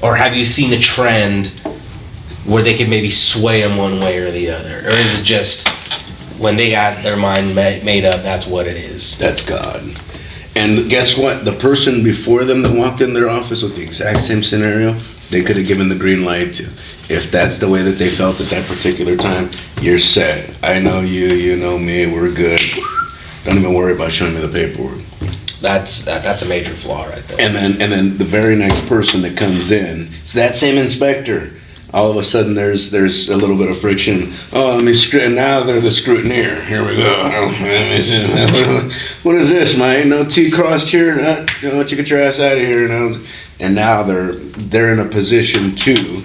or have you seen a trend where they could maybe sway them one way or the other? Or is it just when they got their mind made up, that's what it is? That's God. And guess what? The person before them that walked in their office with the exact same scenario, they could have given the green light to. If that's the way that they felt at that particular time, you're set. I know you, you know me, we're good. Don't even worry about showing me the paperwork. That's a major flaw right there. And then the very next person that comes in, it's that same inspector. All of a sudden there's a little bit of friction. Oh, let me and now they're the scrutineer. Here we go. What is this, mate? No T-crossed here? Why don't you get your ass out of here now? And now they're in a position to,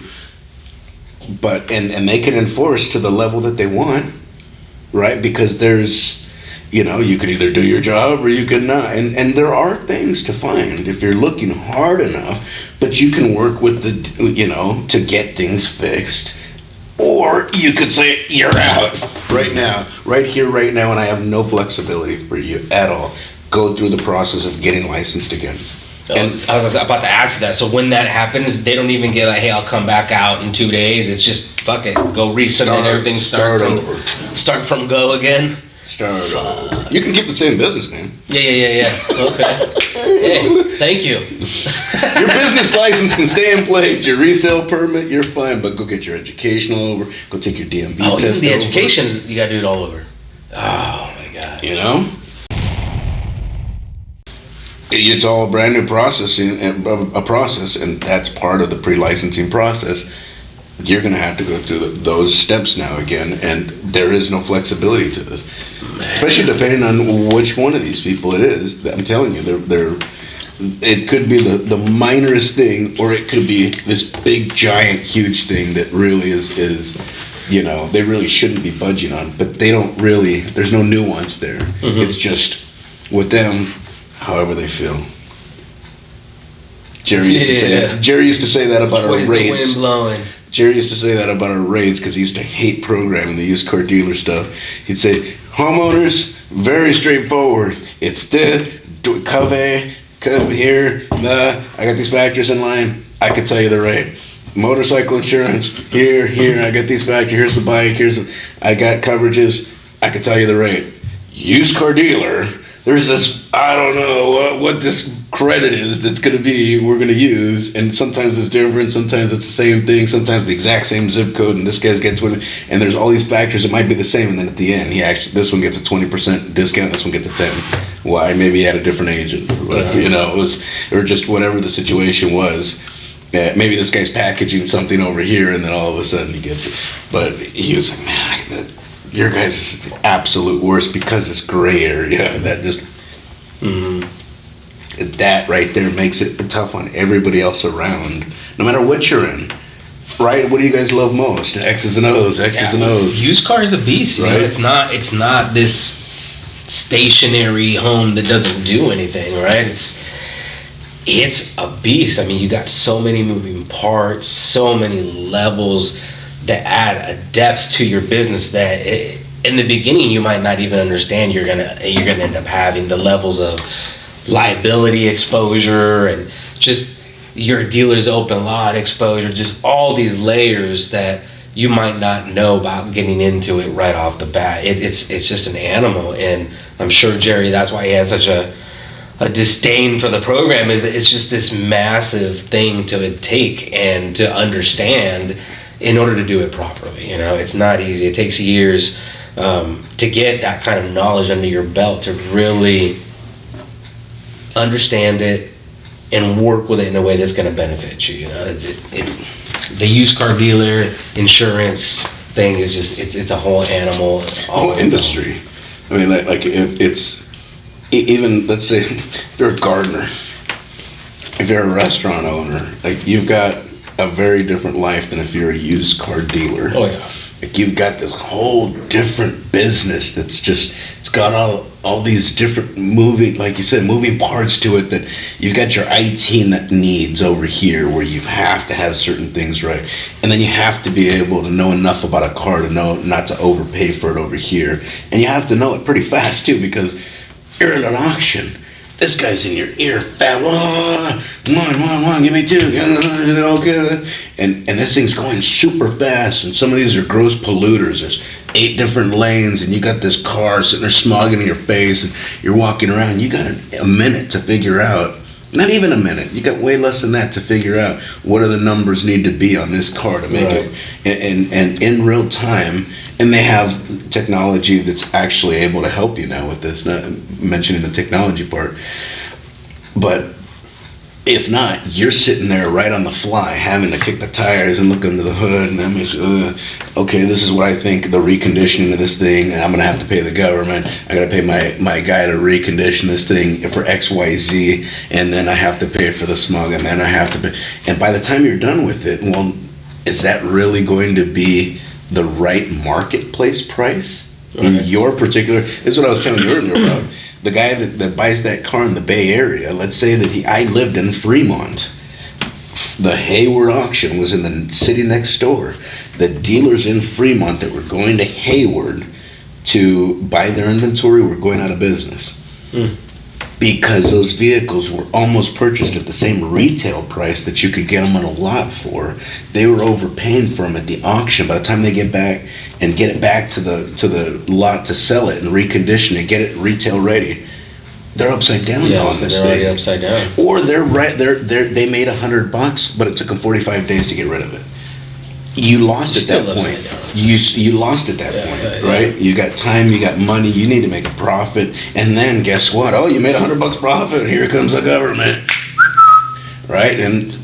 but and they can enforce to the level that they want, right? Because there's, you could either do your job or you could not. And there are things to find if you're looking hard enough, but you can work with to get things fixed. Or you could say, you're out right now, right here, right now, and I have no flexibility for you at all. Go through the process of getting licensed again. And I was about to ask that. So when that happens, they don't even get like, hey, I'll come back out in 2 days. It's just, fuck it, go resubmit everything, start from go again. Start over. You can keep the same business name. Yeah. Okay. Hey, thank you. Your business license can stay in place. Your resale permit, you're fine. But go get your educational over. Go take your DMV test. The education's, you gotta do it all over. Oh my God. It's all a brand new process, and that's part of the pre-licensing process. You're going to have to go through those steps now again, and there is no flexibility to this, especially depending on which one of these people it is. I'm telling you, it could be the minorest thing, or it could be this big, giant, huge thing that really is they really shouldn't be budging on, but they don't really. There's no nuance there. Mm-hmm. It's just with them, however they feel. Jerry used to say that about our rates. The wind blowing. Jerry used to say that about our raids because he used to hate programming the used car dealer stuff. He'd say, homeowners, very straightforward. It's come here, I got these factors in line, I could tell you the rate. Motorcycle insurance, here, I got these factors, here's the bike, I got coverages, I could tell you the rate. Used car dealer, there's this, I don't know what this credit is that's going to be, we're going to use, and sometimes it's different, sometimes it's the same thing, sometimes the exact same zip code, and this guy's gets 20, and there's all these factors that might be the same, and then at the end, this one gets a 20% discount, this one gets a 10. Why? Maybe he had a different agent, it was, or just whatever the situation was. Maybe this guy's packaging something over here, and then all of a sudden he gets it. But he was like, man, your guys is the absolute worst because it's gray area. That just, that right there makes it tough on everybody else around, no matter what you're in. Right? What do you guys love most? X's and O's, and O's. Used car is a beast. Right? It's not this stationary home that doesn't do anything, right? It's a beast. I mean, you got so many moving parts, so many levels that add a depth to your business that in the beginning you might not even understand. You're gonna end up having the levels of liability exposure and just your dealer's open lot exposure, just all these layers that you might not know about getting into it right off the bat. It's just an animal, and I'm sure Jerry, that's why he has such a disdain for the program, is that it's just this massive thing to take and to understand in order to do it properly. It's not easy. It takes years to get that kind of knowledge under your belt to really understand it and work with it in a way that's going to benefit you. The used car dealer insurance thing is just it's a whole animal. Whole industry. I mean, like it's even, let's say if you're a gardener, if you're a restaurant owner, like you've got a very different life than if you're a used car dealer. Oh yeah. Like you've got this whole different business that's just, it's got all these different moving parts to it, that you've got your IT needs over here where you have to have certain things right. And then you have to be able to know enough about a car to know not to overpay for it over here. And you have to know it pretty fast too, because you're in an auction. This guy's in your ear, fat. Oh, come on, give me 2. Okay. And this thing's going super fast. And some of these are gross polluters. There's 8 different lanes, and you got this car sitting there smogging in your face, and you're walking around. You got a minute to figure out. Not even a minute. You got way less than that to figure out what are the numbers need to be on this car to make it. And in real time, and they have technology that's actually able to help you now with this, not mentioning the technology part. But if not, you're sitting there right on the fly, having to kick the tires and look under the hood, and that makes okay, this is what I think the reconditioning of this thing, and I'm gonna have to pay the government. I gotta pay my guy to recondition this thing for XYZ, and then I have to pay for the smog, and then I have to pay. And by the time you're done with it, well, is that really going to be the right marketplace price in your particular? This is what I was telling you earlier about. The guy that buys that car in the Bay Area, let's say that I lived in Fremont. The Hayward auction was in the city next door. The dealers in Fremont that were going to Hayward to buy their inventory were going out of business. Because those vehicles were almost purchased at the same retail price that you could get them on a lot for. They were overpaying for them at the auction. By the time they get back and get it back to the lot to sell it and recondition it, get it retail ready, they're upside down on this thing. They're already upside down. Or they made $100, but it took them 45 days to get rid of it. You lost at that point. You lost at that point, right? You got time, you got money, you need to make a profit, and then guess what? Oh, you made $100 profit. Here comes the government, right? And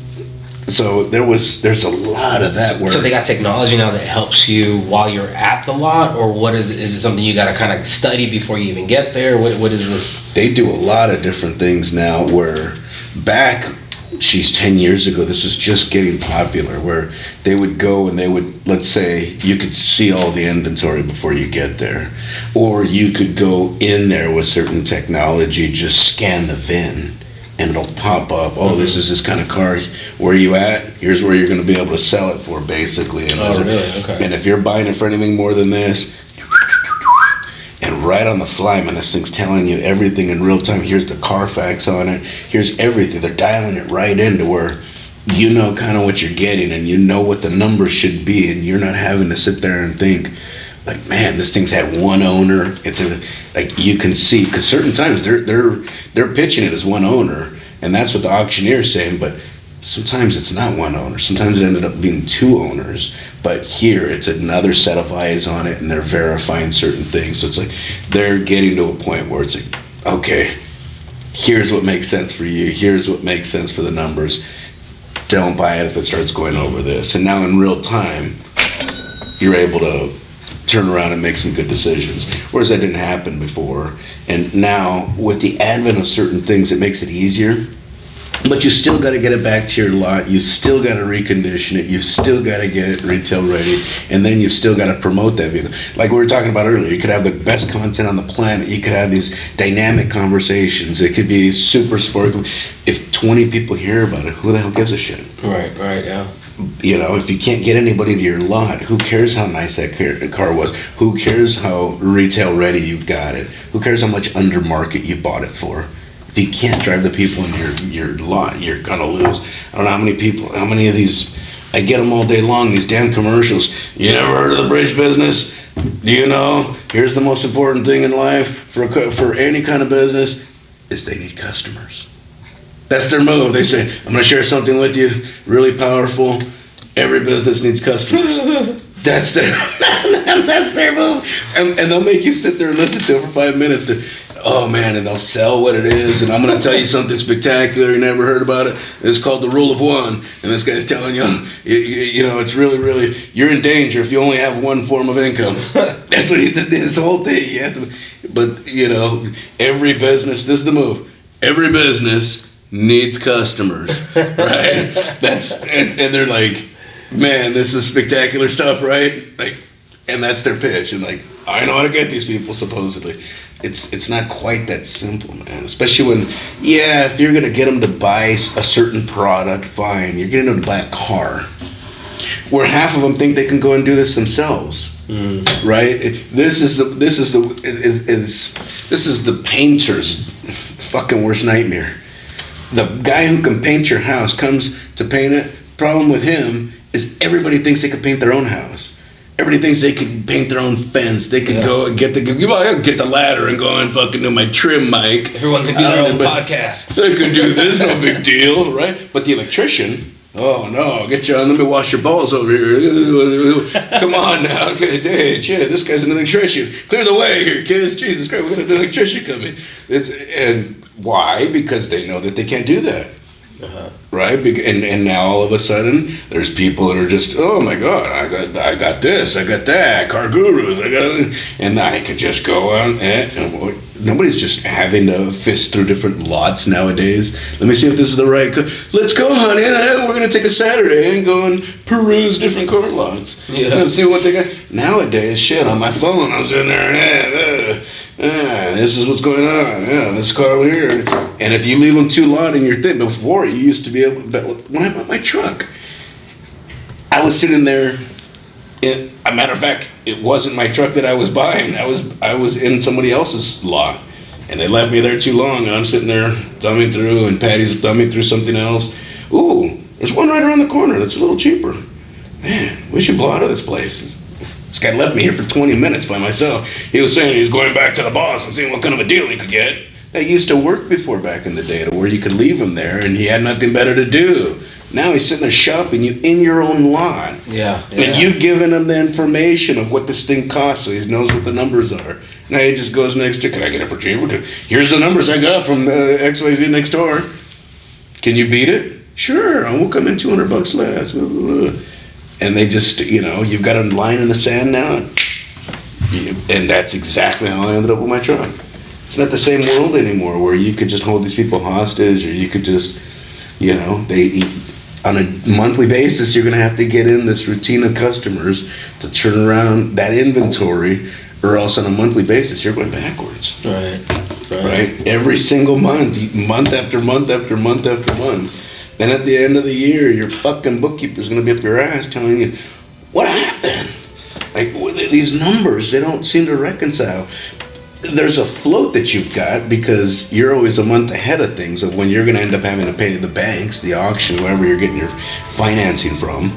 so there's a lot of that. So they got technology now that helps you while you're at the lot, or what is it something you got to kind of study before you even get there? What is this? They do a lot of different things now. Where back, 10 years ago, this was just getting popular, where they would go and they would, let's say, you could see all the inventory before you get there. Or you could go in there with certain technology, just scan the VIN, and it'll pop up, oh, this is this kind of car, where are you at? Here's where you're going to be able to sell it for, basically. And really? Okay. And if you're buying it for anything more than this, and right on the fly, man, this thing's telling you everything in real time. Here's the Carfax on it. Here's everything. They're dialing it right into where you know kind of what you're getting, and you know what the numbers should be, and you're not having to sit there and think, like, man, this thing's had one owner. Like you can see, because certain times they're pitching it as one owner, and that's what the auctioneer's saying, but sometimes it's not one owner. Sometimes it ended up being 2 owners. But here, it's another set of eyes on it, and they're verifying certain things. So it's like they're getting to a point where it's like, okay, here's what makes sense for you. Here's what makes sense for the numbers. Don't buy it if it starts going over this. And now in real time, you're able to turn around and make some good decisions. Whereas that didn't happen before. And now, with the advent of certain things, it makes it easier. But you still got to get it back to your lot. You still got to recondition it. You've still got to get it retail ready. And then you've still got to promote that vehicle. Like we were talking about earlier, you could have the best content on the planet. You could have these dynamic conversations. It could be super sport. If 20 people hear about it, who the hell gives a shit? Right, yeah. You know, if you can't get anybody to your lot, who cares how nice that car was? Who cares how retail ready you've got it? Who cares how much under market you bought it for? If you can't drive the people in your lot, you're gonna lose. I don't know how many of these, I get them all day long, these damn commercials. You never heard of the bridge business? Do you know? Here's the most important thing in life for any kind of business, is they need customers. That's their move. They say, I'm gonna share something with you, really powerful. Every business needs customers. That's their move. And they'll make you sit there and listen to it for 5 minutes oh man, and they'll sell what it is, and I'm going to tell you something spectacular, you never heard about it. It's called the rule of one, and this guy's telling you, you know, it's really, you're in danger if you only have one form of income. That's what he did, this whole thing. You have to, but, you know, every business, this is the move, every business needs customers, right? And they're like, man, this is spectacular stuff, right? Like, and that's their pitch, and like, I know how to get these people, supposedly. It's not quite that simple, man. Especially when, if you're going to get them to buy a certain product, fine. You're getting them to buy a car. Where half of them think they can go and do this themselves, right? This is the painter's fucking worst nightmare. The guy who can paint your house comes to paint it. Problem with him is everybody thinks they can paint their own house. Everybody thinks they can paint their own fence. They can go and get the ladder and go and fucking do my trim mic. Everyone can do their own podcast. They can do this, no big deal, right? But the electrician, oh no, get you on, let me wash your balls over here. Come on now, okay, hey, shit, this guy's an electrician. Clear the way here, kids. Jesus Christ, we got an electrician coming. And why? Because they know that they can't do that. Right, and now all of a sudden there's people that are just, oh my god, I got this, I got that, car gurus, and I could just go on. Nobody's just having to fist through different lots nowadays. Let me see if this is the right. Let's go, honey. We're gonna take a Saturday and go and peruse different car lots. Yeah. Let's see what they got nowadays. Shit, on my phone, I'm sitting there. This is what's going on. Yeah, this car over here. And if you leave them too long in your thing, before you used to be able. But when I bought my truck, I was sitting there. A matter of fact, it wasn't my truck that I was buying. I was in somebody else's lot, and they left me there too long. And I'm sitting there thumbing through, and Patty's thumbing through something else. Ooh, there's one right around the corner that's a little cheaper. Man, we should blow out of this place. This guy left me here for 20 minutes by myself. He was saying he was going back to the boss and seeing what kind of a deal he could get. That used to work before back in the day, to where you could leave him there and he had nothing better to do. Now he's sitting there shopping you in your own lot. Yeah. And you've given him the information of what this thing costs, so he knows what the numbers are. Now he just goes next to, can I get it for cheaper? Here's the numbers I got from XYZ next door. Can you beat it? Sure, we'll come in $200 less. And they just, you've got a line in the sand now. And that's exactly how I ended up with my truck. It's not the same world anymore where you could just hold these people hostage, or you could just, on a monthly basis, you're going to have to get in this routine of customers to turn around that inventory, or else on a monthly basis, you're going backwards. Right? Every single month, month after month after month after month. Then at the end of the year, your fucking bookkeeper's going to be up your ass telling you, what happened? Like, these numbers, they don't seem to reconcile. There's a float that you've got because you're always a month ahead of things of when you're going to end up having to pay the banks, the auction, whoever you're getting your financing from.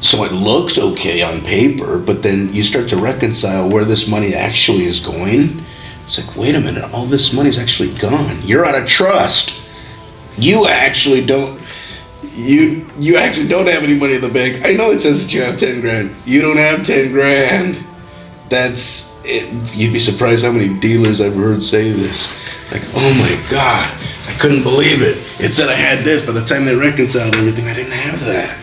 So it looks okay on paper, but then you start to reconcile where this money actually is going. It's like, wait a minute, all this money's actually gone. You're out of trust. You actually don't have any money in the bank. I know it says that you have 10 grand. You don't have 10 grand. That's it. You'd be surprised how many dealers I've heard say this. Like, oh my God, I couldn't believe it. It said I had this. By the time they reconciled everything, I didn't have that.